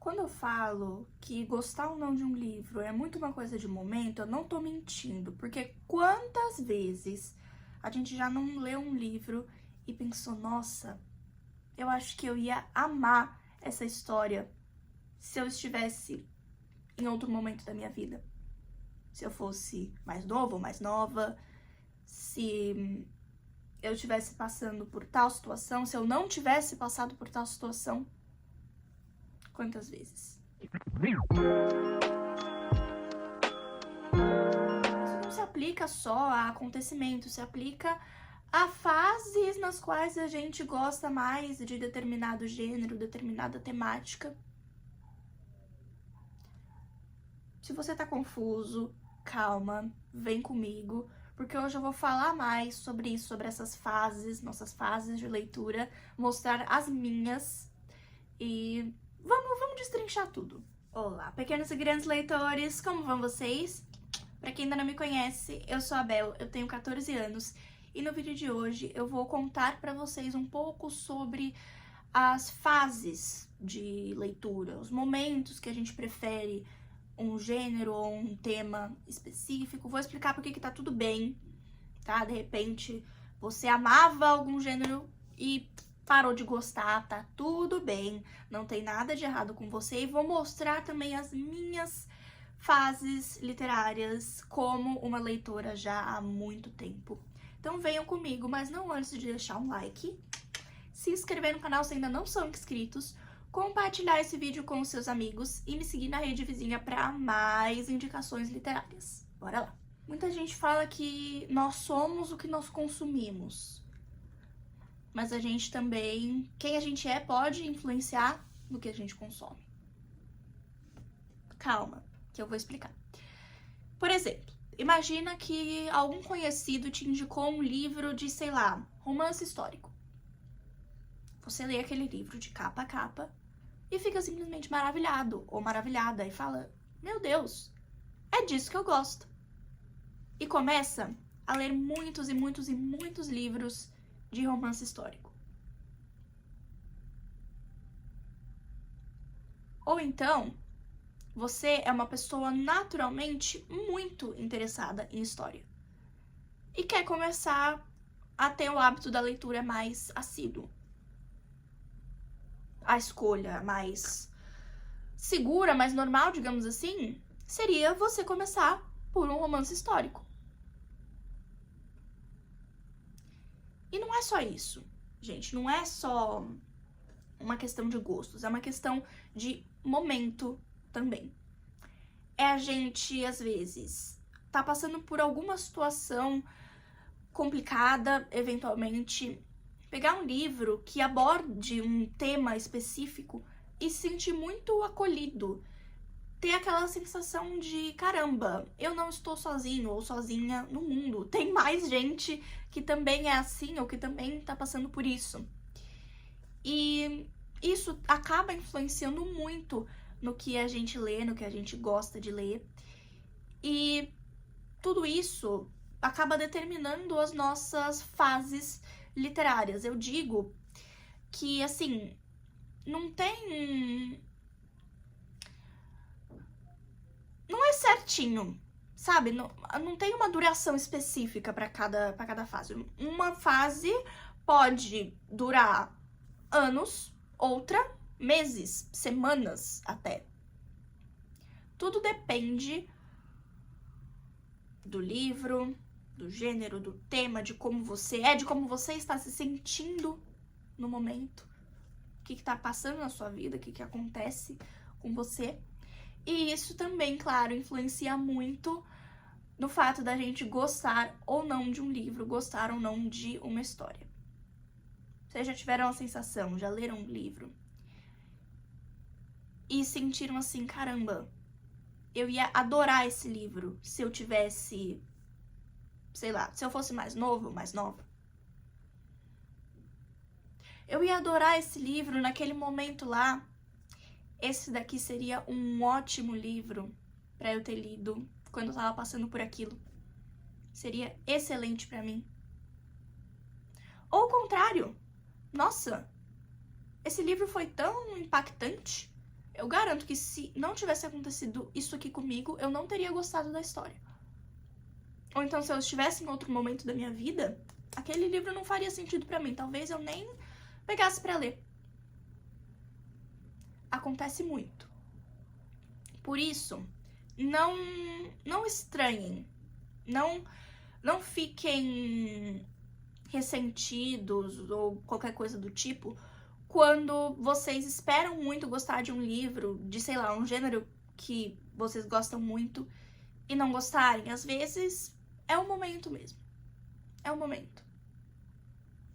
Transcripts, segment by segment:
Quando eu falo que gostar ou não de um livro é muito uma coisa de momento, eu não tô mentindo, porque quantas vezes a gente já não leu um livro e pensou, nossa, eu acho que eu ia amar essa história se eu estivesse em outro momento da minha vida. Se eu fosse mais novo ou mais nova, se eu estivesse passando por tal situação, se eu não tivesse passado por tal situação. Quantas vezes? Isso não se aplica só a acontecimentos, se aplica a fases nas quais a gente gosta mais de determinado gênero, determinada temática. Se você tá confuso, calma, vem comigo, porque hoje eu vou falar mais sobre isso, sobre essas fases, nossas fases de leitura, mostrar as minhas e vamos destrinchar tudo. Olá, pequenos e grandes leitores, como vão vocês? Pra quem ainda não me conhece, eu sou a Bel, eu tenho 14 anos e no vídeo de hoje eu vou contar pra vocês um pouco sobre as fases de leitura, os momentos que a gente prefere um gênero ou um tema específico. Vou explicar por que tá tudo bem, tá? De repente você amava algum gênero e parou de gostar, tá tudo bem, não tem nada de errado com você. E vou mostrar também as minhas fases literárias como uma leitora já há muito tempo. Então venham comigo, mas não antes de deixar um like, se inscrever no canal se ainda não são inscritos, compartilhar esse vídeo com os seus amigos e me seguir na rede vizinha para mais indicações literárias. Bora lá! Muita gente fala que nós somos o que nós consumimos, mas a gente também, quem a gente é, pode influenciar no que a gente consome. Calma, que eu vou explicar. Por exemplo, imagina que algum conhecido te indicou um livro de, sei lá, romance histórico. Você lê aquele livro de capa a capa e fica simplesmente maravilhado ou maravilhada e fala, meu Deus, é disso que eu gosto. E começa a ler muitos e muitos e muitos livros de romance histórico. Ou então, você é uma pessoa naturalmente muito interessada em história e quer começar a ter o hábito da leitura mais assíduo. A escolha mais segura, mais normal, digamos assim, seria você começar por um romance histórico. E não é só isso, gente, não é só uma questão de gostos, é uma questão de momento também. É a gente, às vezes, tá passando por alguma situação complicada, eventualmente, pegar um livro que aborde um tema específico e se sentir muito acolhido. Ter aquela sensação de, caramba, eu não estou sozinho ou sozinha no mundo. Tem mais gente que também é assim ou que também tá passando por isso. E isso acaba influenciando muito no que a gente lê, no que a gente gosta de ler. E tudo isso acaba determinando as nossas fases literárias. Eu digo que, assim, não é certinho, sabe? Não tem uma duração específica para cada fase. Uma fase pode durar anos, outra meses, semanas até. Tudo depende do livro, do gênero, do tema, de como você é, de como você está se sentindo no momento, o que está passando na sua vida, o que acontece com você. E isso também, claro, influencia muito no fato da gente gostar ou não de um livro, gostar ou não de uma história. Vocês já tiveram a sensação, já leram um livro e sentiram assim, caramba, eu ia adorar esse livro se eu tivesse, sei lá, se eu fosse mais novo, mais nova. Eu ia adorar esse livro naquele momento lá. Esse daqui seria um ótimo livro para eu ter lido quando eu tava passando por aquilo. Seria excelente para mim. Ou o contrário. Nossa, esse livro foi tão impactante. eu garanto que se não tivesse acontecido isso aqui comigo, eu não teria gostado da história. Ou então, se eu estivesse em outro momento da minha vida, aquele livro não faria sentido pra mim. Talvez eu nem pegasse pra ler. Acontece muito. Por isso, não estranhem. Não fiquem ressentidos ou qualquer coisa do tipo quando vocês esperam muito gostar de um livro, de, sei lá, um gênero que vocês gostam muito e não gostarem. Às vezes é o momento mesmo. É o momento.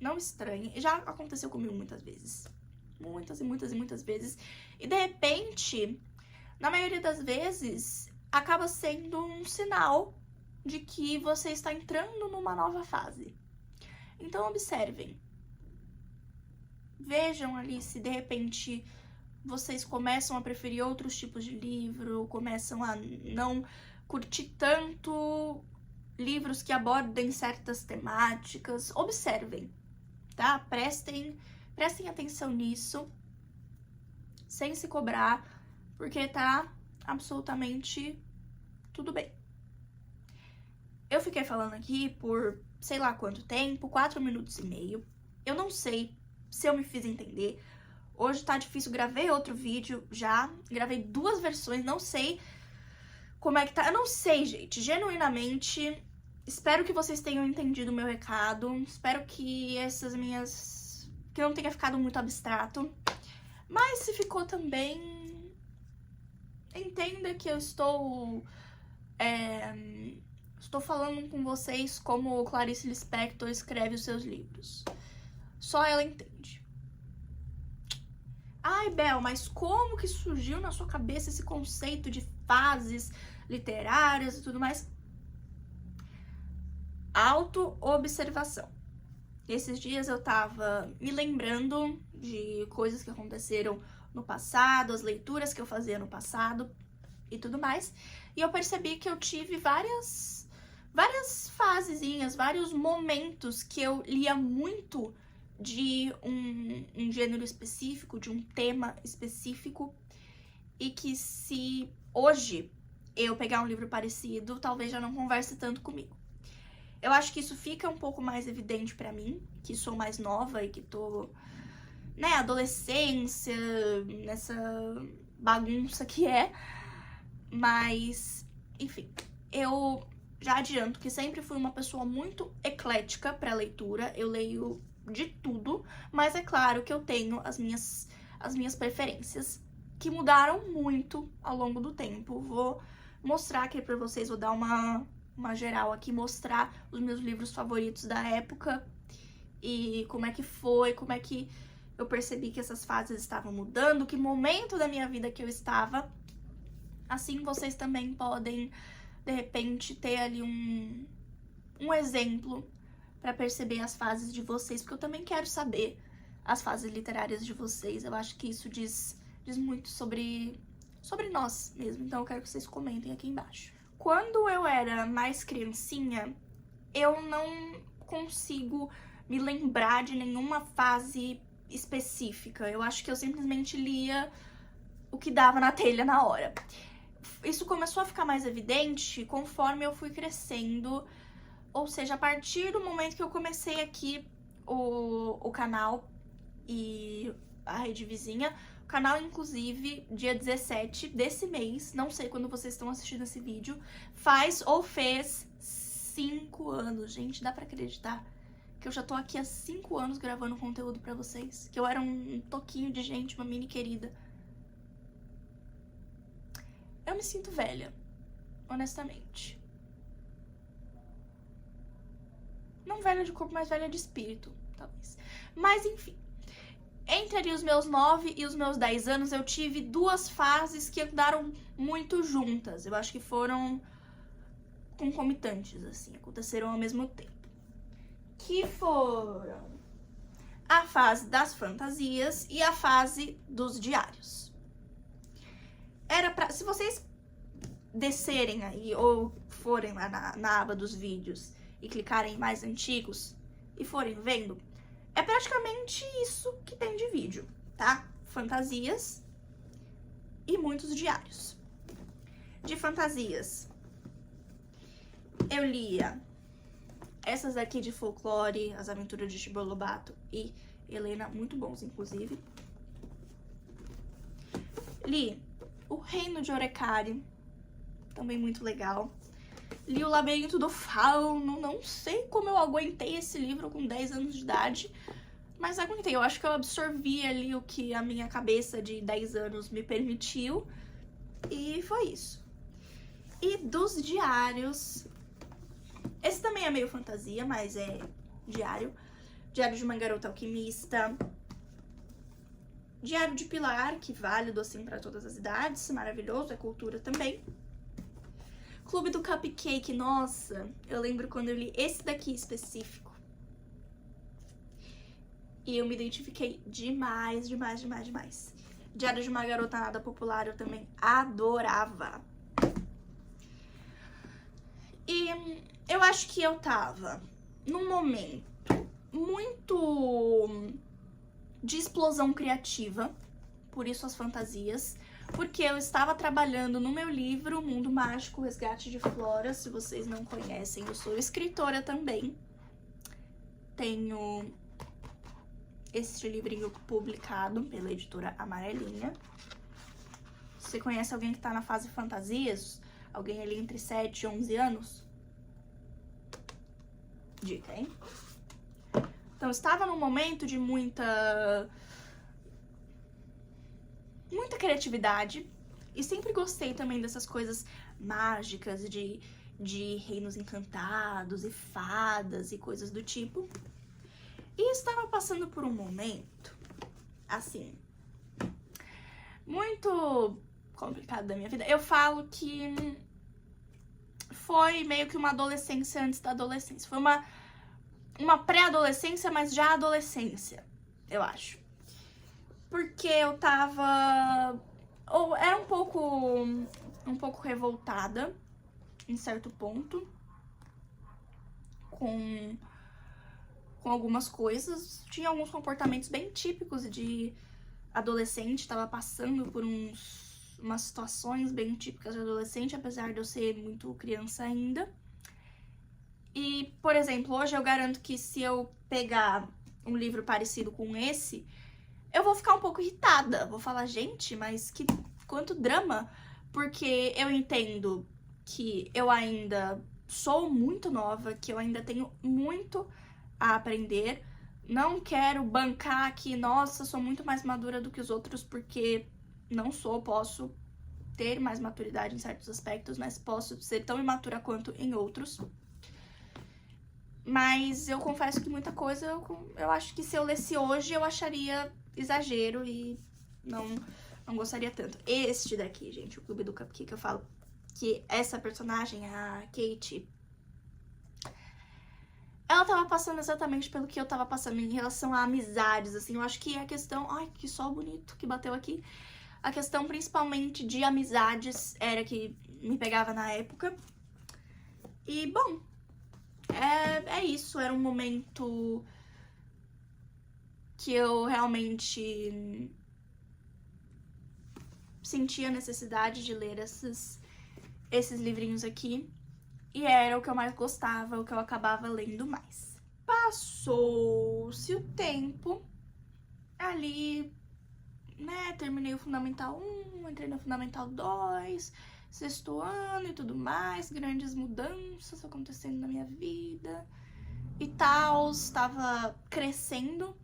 Não estranhe. Já aconteceu comigo muitas vezes. Muitas e muitas e muitas vezes. E de repente, na maioria das vezes, acaba sendo um sinal de que você está entrando numa nova fase. Então observem. Vejam ali se de repente vocês começam a preferir outros tipos de livro, começam a não curtir tanto livros que abordem certas temáticas. Observem, tá? Prestem atenção nisso, sem se cobrar, porque tá absolutamente tudo bem. Eu fiquei falando aqui por sei lá quanto tempo, 4 minutos e meio. Eu não sei se eu me fiz entender. Hoje tá difícil, gravei outro vídeo já, gravei 2 versões, não sei como é que tá. Eu não sei, gente, genuinamente. Espero que vocês tenham entendido o meu recado. Espero que que não tenha ficado muito abstrato. Mas se ficou também, entenda que eu estou falando com vocês como Clarice Lispector escreve os seus livros. Só ela entende. Ai, Bel, mas como que surgiu na sua cabeça esse conceito de fases literárias e tudo mais? Auto-observação. Esses dias eu tava me lembrando de coisas que aconteceram no passado, as leituras que eu fazia no passado e tudo mais. E eu percebi que eu tive várias fasezinhas, vários momentos que eu lia muito de um gênero específico, de um tema específico, e que se hoje eu pegar um livro parecido, talvez já não converse tanto comigo. Eu acho que isso fica um pouco mais evidente pra mim, que sou mais nova e que tô, adolescência, nessa bagunça que é. Mas, enfim, eu já adianto que sempre fui uma pessoa muito eclética pra leitura. Eu leio de tudo, mas é claro que eu tenho as minhas preferências, que mudaram muito ao longo do tempo. Vou mostrar aqui pra vocês, vou dar uma geral aqui, mostrar os meus livros favoritos da época e como é que foi, como é que eu percebi que essas fases estavam mudando, que momento da minha vida que eu estava. Assim vocês também podem, de repente, ter ali um exemplo para perceber as fases de vocês, porque eu também quero saber as fases literárias de vocês. Eu acho que isso diz muito sobre nós mesmo, então eu quero que vocês comentem aqui embaixo. Quando eu era mais criancinha, eu não consigo me lembrar de nenhuma fase específica. Eu acho que eu simplesmente lia o que dava na telha na hora. Isso começou a ficar mais evidente conforme eu fui crescendo, ou seja, a partir do momento que eu comecei aqui o canal e a Rede Vizinha. O canal, inclusive, dia 17 desse mês, não sei quando vocês estão assistindo esse vídeo, faz ou fez 5 anos. Gente, dá pra acreditar que eu já tô aqui há 5 anos gravando conteúdo pra vocês? Que eu era um toquinho de gente, uma mini querida. Eu me sinto velha, honestamente. Não velha de corpo, mas velha de espírito, talvez. Mas, enfim. Entre ali os meus 9 e os meus 10 anos, eu tive 2 fases que andaram muito juntas. Eu acho que foram concomitantes, assim, aconteceram ao mesmo tempo. Que foram a fase das fantasias e a fase dos diários. Se vocês descerem aí, ou forem lá na aba dos vídeos e clicarem em mais antigos e forem vendo, é praticamente isso que tem de vídeo, tá? Fantasias e muitos diários. De fantasias, eu lia essas daqui de folclore, As Aventuras de Tibo Lobato e Helena, muito bons, inclusive. Li O Reino de Orecari, também muito legal. Li O Labirinto do Fauno, não sei como eu aguentei esse livro com 10 anos de idade, mas aguentei. Eu acho que eu absorvi ali o que a minha cabeça de 10 anos me permitiu, e foi isso. E dos diários, esse também é meio fantasia, mas é diário. Diário de uma Garota Alquimista. Diário de Pilar, que válido assim para todas as idades, maravilhoso, é cultura também. Clube do Cupcake, nossa, eu lembro quando eu li esse daqui específico. E eu me identifiquei demais, demais, demais, demais. Diário de uma Garota Nada Popular eu também adorava. E eu acho que eu tava num momento muito de explosão criativa, por isso as fantasias, porque eu estava trabalhando no meu livro Mundo Mágico, Resgate de Flora. Se vocês não conhecem, eu sou escritora também. Tenho este livrinho publicado pela editora Amarelinha. Você conhece alguém que tá na fase fantasias? Alguém ali entre 7 e 11 anos? Dica, hein? Então, eu estava num momento de muita criatividade. E sempre gostei também dessas coisas mágicas, de reinos encantados e fadas e coisas do tipo. E estava passando por um momento, assim, muito complicado da minha vida. Eu falo que foi meio que uma adolescência antes da adolescência. Foi uma pré-adolescência, mas já adolescência, eu acho. Porque eu tava... ou era um pouco revoltada, em certo ponto, com algumas coisas. Tinha alguns comportamentos bem típicos de adolescente, tava passando por umas situações bem típicas de adolescente, apesar de eu ser muito criança ainda. E, por exemplo, hoje eu garanto que se eu pegar um livro parecido com esse, eu vou ficar um pouco irritada. Vou falar, gente, mas quanto drama. Porque eu entendo que eu ainda sou muito nova, que eu ainda tenho muito a aprender. Não quero bancar que, nossa, sou muito mais madura do que os outros, porque não sou, posso ter mais maturidade em certos aspectos, mas posso ser tão imatura quanto em outros. Mas eu confesso que muita coisa, eu acho que se eu lesse hoje, eu acharia exagero e não gostaria tanto. Este daqui, gente, o Clube do Cupcake, eu falo que essa personagem, a Kate, ela tava passando exatamente pelo que eu tava passando em relação a amizades, assim. Eu acho que a questão... Ai, que sol bonito que bateu aqui. A questão principalmente de amizades era que me pegava na época. E, bom, é isso. Era um momento que eu realmente sentia a necessidade de ler esses livrinhos aqui. E era o que eu mais gostava, o que eu acabava lendo mais. Passou-se o tempo, ali, né, terminei o Fundamental 1, entrei no Fundamental 2, sexto ano e tudo mais, grandes mudanças acontecendo na minha vida e tal, estava crescendo,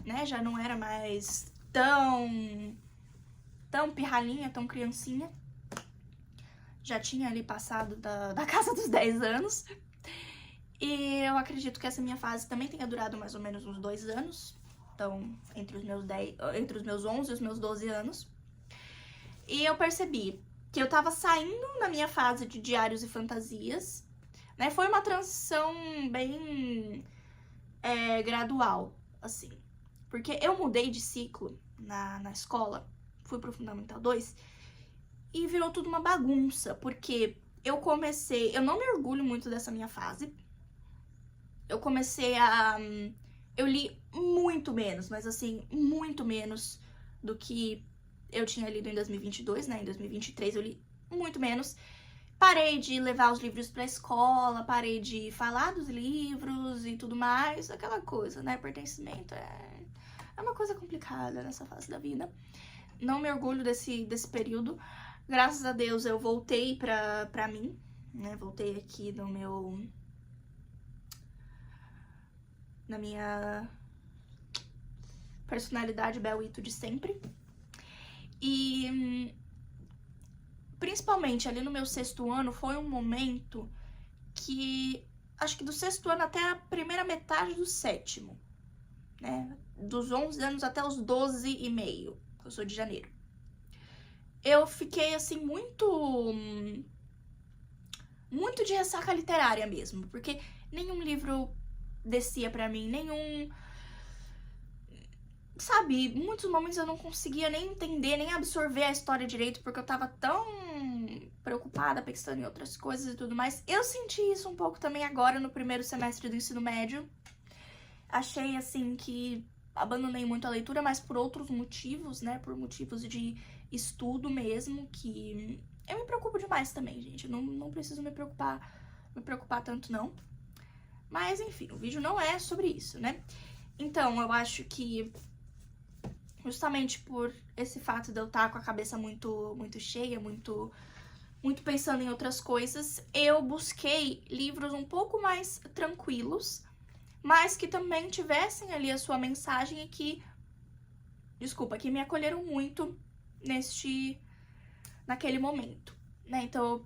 né, já não era mais tão pirralhinha, tão criancinha. Já tinha ali passado da casa dos 10 anos. E eu acredito que essa minha fase também tenha durado mais ou menos uns 2 anos. Então, entre os meus 11 e os meus 12 anos. E eu percebi que eu tava saindo da minha fase de diários e fantasias, né? Foi uma transição bem gradual, assim. Porque eu mudei de ciclo na escola, fui pro Fundamental 2... e virou tudo uma bagunça, porque eu não me orgulho muito dessa minha fase. Eu li muito menos, mas assim, muito menos do que eu tinha lido em 2022, né? Em 2023 eu li muito menos. Parei de levar os livros pra escola, parei de falar dos livros e tudo mais, aquela coisa, né? Pertencimento é uma coisa complicada nessa fase da vida. Não me orgulho desse período. Graças a Deus eu voltei pra mim, né? Voltei aqui na minha personalidade Bel Ito de sempre. E principalmente ali no meu 6º ano foi um momento que acho que do 6º ano até a primeira metade do 7º, né? Dos 11 anos até os 12 e meio, eu sou de janeiro. Eu fiquei assim muito de ressaca literária mesmo, porque nenhum livro descia pra mim, sabe, em muitos momentos eu não conseguia nem entender, nem absorver a história direito, porque eu tava tão preocupada, pensando em outras coisas e tudo mais. Eu senti isso um pouco também agora no primeiro semestre do ensino médio. Achei, assim, que abandonei muito a leitura, mas por outros motivos, né, por motivos de estudo mesmo, que eu me preocupo demais também, gente. Eu não preciso me preocupar tanto, não. Mas, enfim, o vídeo não é sobre isso, né? Então, eu acho que justamente por esse fato de eu estar com a cabeça muito cheia, muito pensando em outras coisas, eu busquei livros um pouco mais tranquilos, mas que também tivessem ali a sua mensagem e que me acolheram muito naquele momento, né? Então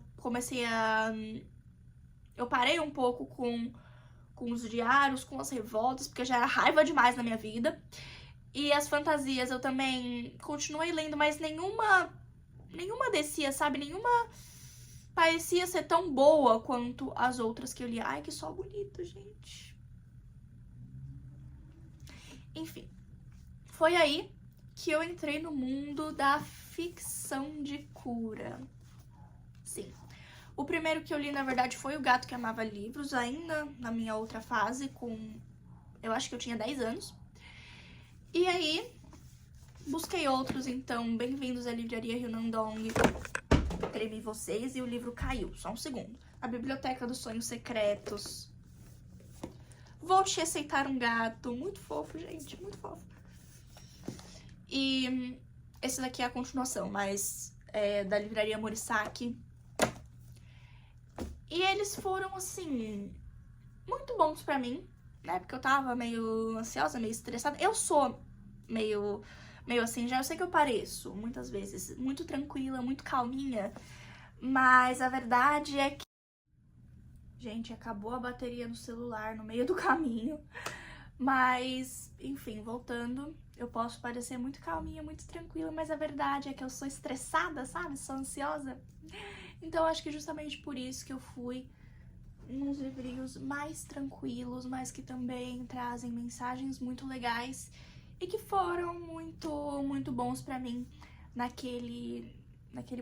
eu parei um pouco com os diários, com as revoltas, porque já era raiva demais na minha vida. E as fantasias eu também continuei lendo, mas nenhuma descia, sabe? Nenhuma parecia ser tão boa quanto as outras que eu li. Ai, que sol bonito, gente. Enfim, foi aí que eu entrei no mundo da ficção de cura. Sim. O primeiro que eu li, na verdade, foi O Gato que Amava Livros, ainda na minha outra fase, eu acho que eu tinha 10 anos. E aí, busquei outros, então, Bem-vindos à Livraria Ryunandong, Tremi Vocês, e o livro caiu, só um segundo. A Biblioteca dos Sonhos Secretos. Vou Te Aceitar um Gato, muito fofo, gente, muito fofo. E esse daqui é a continuação, mas é da Livraria Morisaki. E eles foram, assim, muito bons pra mim, né? Porque eu tava meio ansiosa, meio estressada. Eu sou meio assim, já eu sei que eu pareço, muitas vezes, muito tranquila, muito calminha. Mas a verdade é que... Gente, acabou a bateria no celular no meio do caminho. Mas, enfim, voltando, eu posso parecer muito calminha, muito tranquila, mas a verdade é que eu sou estressada, sabe? Sou ansiosa. Então, acho que justamente por isso que eu fui uns livrinhos mais tranquilos, mas que também trazem mensagens muito legais e que foram muito bons pra mim naquele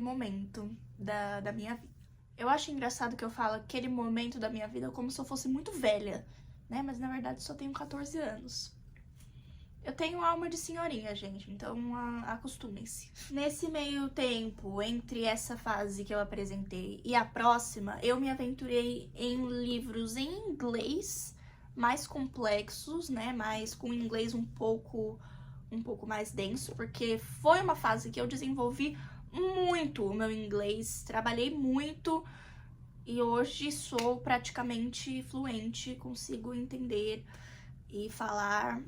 momento da minha vida. Eu acho engraçado que eu falo aquele momento da minha vida como se eu fosse muito velha, né? Mas na verdade só tenho 14 anos. Eu tenho alma de senhorinha, gente, então acostumem-se. Nesse meio tempo, entre essa fase que eu apresentei e a próxima, eu me aventurei em livros em inglês mais complexos, né? Mas com inglês um pouco mais denso, porque foi uma fase que eu desenvolvi muito o meu inglês, trabalhei muito e hoje sou praticamente fluente, consigo entender e falar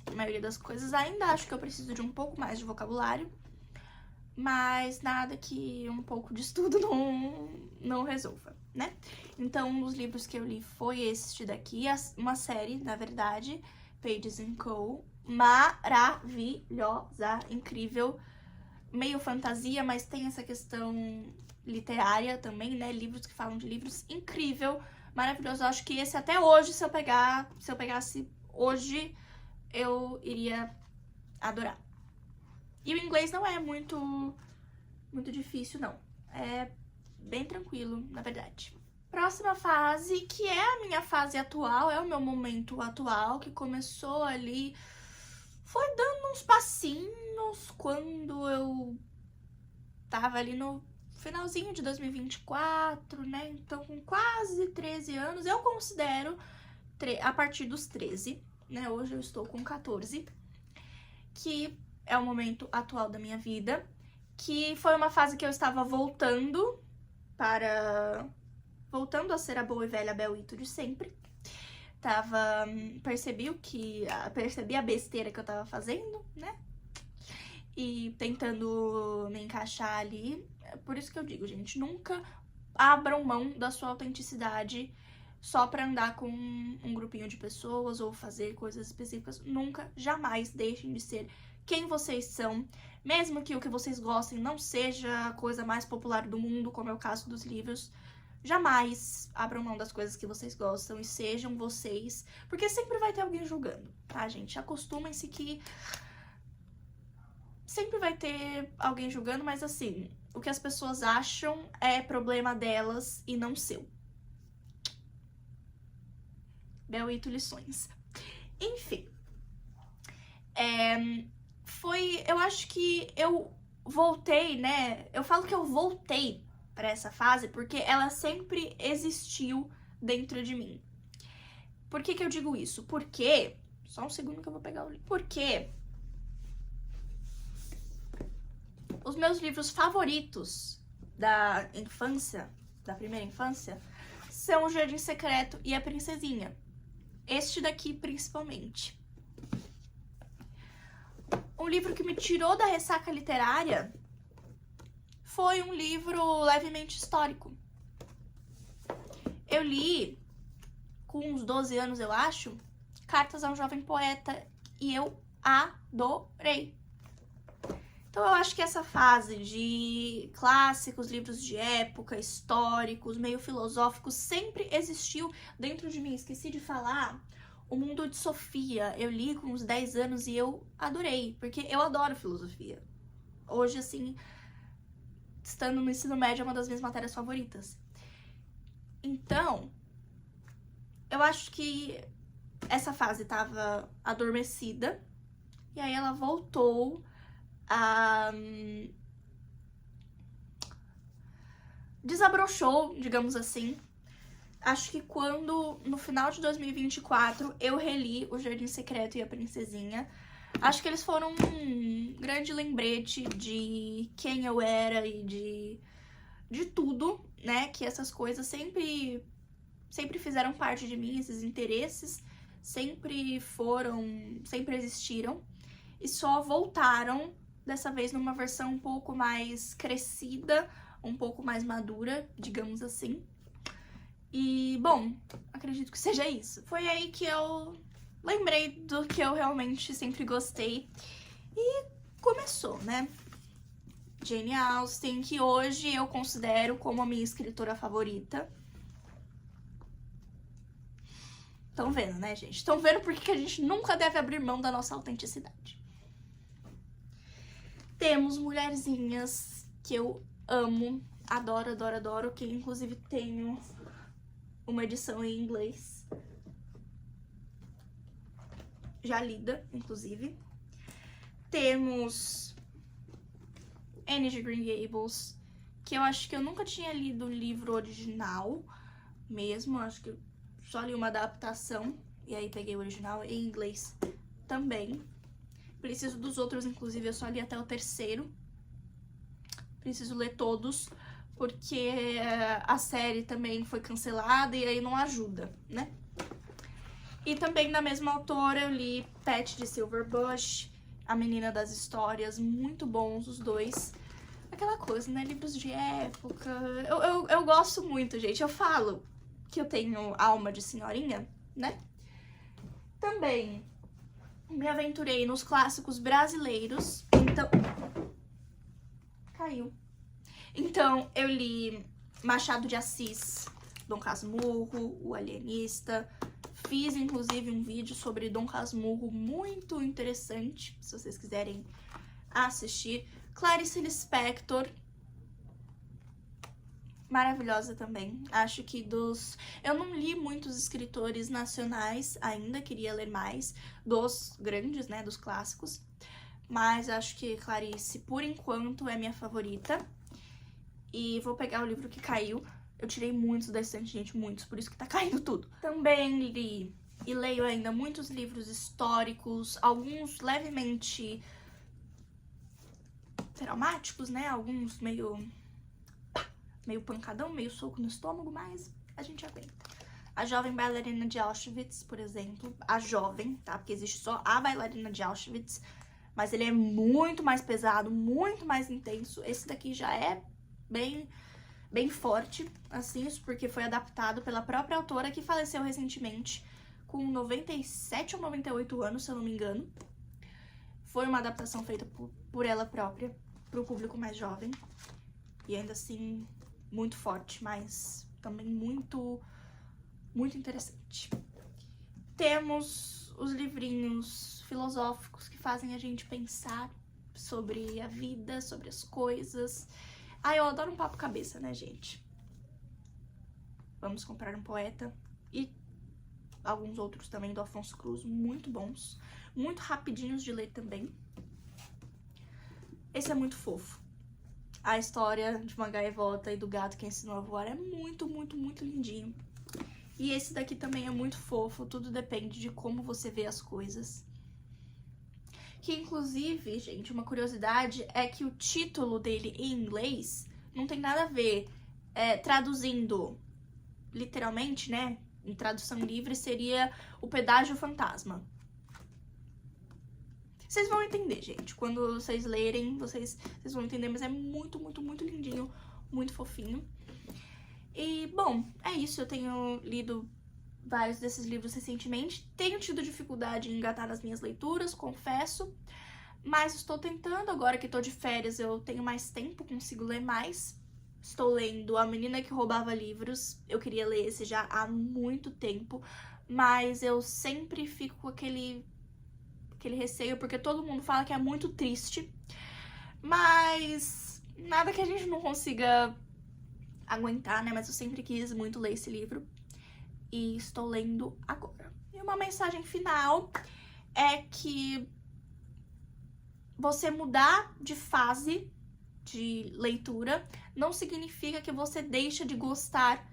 a maioria das coisas. Ainda acho que eu preciso de um pouco mais de vocabulário, mas nada que um pouco de estudo não resolva, né? Então, um dos livros que eu li foi este daqui, uma série, na verdade, Pages & Co. Maravilhosa, incrível, meio fantasia, mas tem essa questão literária também, né? Livros que falam de livros, incrível, maravilhoso. Eu acho que esse até hoje, se eu pegasse hoje, eu iria adorar. E o inglês não é muito difícil, não. É bem tranquilo, na verdade. Próxima fase, que é a minha fase atual, é o meu momento atual, que começou ali, foi dando uns passinhos, menos quando eu tava ali no finalzinho de 2024, né? Então, com quase 13 anos, eu considero a partir dos 13, né? Hoje eu estou com 14, que é o momento atual da minha vida, que foi uma fase que eu estava voltando a ser a boa e velha Bel Ito de sempre. Percebi a besteira que eu tava fazendo, né? E tentando me encaixar ali. Por isso que eu digo, gente, nunca abram mão da sua autenticidade só pra andar com um grupinho de pessoas ou fazer coisas específicas. Nunca, jamais deixem de ser quem vocês são, mesmo que o que vocês gostem não seja a coisa mais popular do mundo, como é o caso dos livros. Jamais abram mão das coisas que vocês gostam e sejam vocês, porque sempre vai ter alguém julgando, tá, gente? Acostumem-se que sempre vai ter alguém julgando, mas assim, o que as pessoas acham é problema delas e não seu. Bel Ito lições. Enfim. Eu acho que eu voltei, né? Eu falo que eu voltei pra essa fase porque ela sempre existiu dentro de mim. Por que eu digo isso? Porque... Só um segundo que eu vou pegar o livro. Porque os meus livros favoritos da infância, da primeira infância, são O Jardim Secreto e A Princesinha. Este daqui, principalmente. Um livro que me tirou da ressaca literária foi um livro levemente histórico. Eu li, com uns 12 anos, eu acho, Cartas a um Jovem Poeta, e eu adorei. Então eu acho que essa fase de clássicos, livros de época, históricos, meio filosóficos, sempre existiu dentro de mim. Esqueci de falar O Mundo de Sofia. Eu li com uns 10 anos e eu adorei, porque eu adoro filosofia. Hoje, assim, estando no ensino médio, é uma das minhas matérias favoritas. Então, eu acho que essa fase estava adormecida, e aí ela voltou desabrochou, digamos assim. Acho que quando, no final de 2024, eu reli O Jardim Secreto e A Princesinha. Acho que eles foram um grande lembrete de quem eu era e de tudo, né? Que essas coisas sempre fizeram parte de mim, esses interesses sempre existiram e só voltaram dessa vez numa versão um pouco mais crescida, um pouco mais madura, digamos assim. E, bom, acredito que seja isso. Foi aí que eu lembrei do que eu realmente sempre gostei e começou, né? Jane Austen, que hoje eu considero como a minha escritora favorita. Estão vendo, né, gente? Estão vendo porque a gente nunca deve abrir mão da nossa autenticidade. Temos Mulherzinhas, que eu amo, adoro, adoro, adoro, que inclusive tenho uma edição em inglês, já lida, inclusive. Temos Anne de Green Gables, que eu acho que eu nunca tinha lido o livro original mesmo, acho que eu só li uma adaptação, e aí peguei o original em inglês também. Preciso dos outros, inclusive eu só li até o 3º. Preciso ler todos, porque a série também foi cancelada e aí não ajuda, né? E também da mesma autora eu li Pet de Silverbush, A Menina das Histórias, muito bons os dois. Aquela coisa, né? Livros de época. Eu gosto muito, gente. Eu falo que eu tenho alma de senhorinha, né? Também me aventurei nos clássicos brasileiros, então... Caiu. Então, eu li Machado de Assis, Dom Casmurro, O Alienista. Fiz, inclusive, um vídeo sobre Dom Casmurro muito interessante, se vocês quiserem assistir. Clarice Lispector, maravilhosa também. Acho que eu não li muitos escritores nacionais ainda, queria ler mais dos grandes, né, dos clássicos. mas acho que Clarice, por enquanto, é minha favorita. E vou pegar o livro que caiu. Eu tirei muitos da estante, gente, muitos, por isso que tá caindo tudo. Também li e leio ainda muitos livros históricos, alguns levemente traumáticos, né? Alguns meio pancadão, meio soco no estômago, mas a gente aguenta. A Jovem Bailarina de Auschwitz, por exemplo. A Jovem, tá? Porque existe só a Bailarina de Auschwitz, mas ele é muito mais pesado, muito mais intenso. Esse daqui já é bem forte, assim, isso porque foi adaptado pela própria autora, que faleceu recentemente, com 97 ou 98 anos, se eu não me engano. Foi uma adaptação feita por ela própria, para o público mais jovem. E ainda assim, muito forte, mas também muito interessante. Temos os livrinhos filosóficos que fazem a gente pensar sobre a vida, sobre as coisas. Eu adoro um papo cabeça, né, gente? Vamos Comprar um Poeta e alguns outros também do Afonso Cruz, muito bons, muito rapidinhos de ler também. Esse é muito fofo. A história de uma gaivota e do gato que ensinou a voar é muito lindinho. E esse daqui também é muito fofo, tudo depende de como você vê as coisas. Que, inclusive, gente, uma curiosidade é que o título dele em inglês não tem nada a ver. Traduzindo literalmente, né, em tradução livre, seria O Pedágio Fantasma. Vocês vão entender, gente. Quando vocês lerem, vocês vão entender, mas é muito lindinho, muito fofinho. E, bom, é isso. Eu tenho lido vários desses livros recentemente. Tenho tido dificuldade em engatar nas minhas leituras, confesso. Mas estou tentando, agora que estou de férias, eu tenho mais tempo, consigo ler mais. Estou lendo A Menina que Roubava Livros. Eu queria ler esse já há muito tempo, mas eu sempre fico com aquele receio, porque todo mundo fala que é muito triste. Mas nada que a gente não consiga aguentar, né? Mas eu sempre quis muito ler esse livro e estou lendo agora. E uma mensagem final é que você mudar de fase de leitura não significa que você deixa de gostar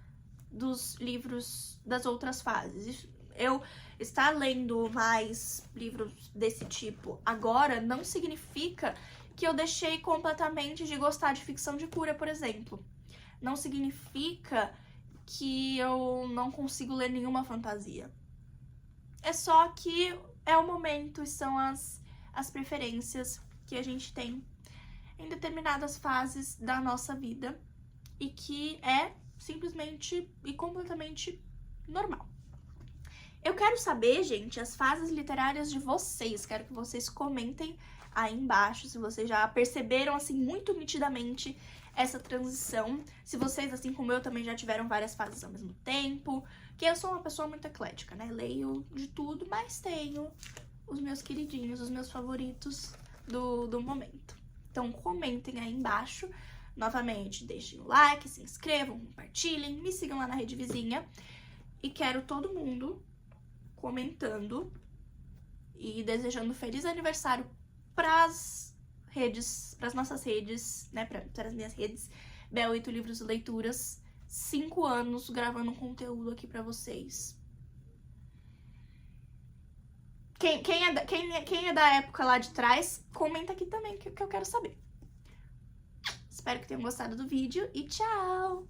dos livros das outras fases. Eu estar lendo mais livros desse tipo agora não significa que eu deixei completamente de gostar de ficção de cura, por exemplo. Não significa que eu não consigo ler nenhuma fantasia. É só que é o momento e são as preferências que a gente tem em determinadas fases da nossa vida e que é simplesmente e completamente normal. Eu quero saber, gente, as fases literárias de vocês. Quero que vocês comentem aí embaixo se vocês já perceberam, assim, muito nitidamente essa transição. Se vocês, assim como eu, também já tiveram várias fases ao mesmo tempo. Que eu sou uma pessoa muito eclética, né? Leio de tudo, mas tenho os meus queridinhos, os meus favoritos do momento. Então comentem aí embaixo. Novamente, deixem o like, se inscrevam, compartilhem, me sigam lá na Rede Vizinha. E quero todo mundo comentando e desejando feliz aniversário pras nossas redes, né, para as minhas redes, Bel8 Livros e Leituras, 5 anos gravando conteúdo aqui pra vocês. Quem é da época lá de trás, comenta aqui também, que eu quero saber. Espero que tenham gostado do vídeo e tchau!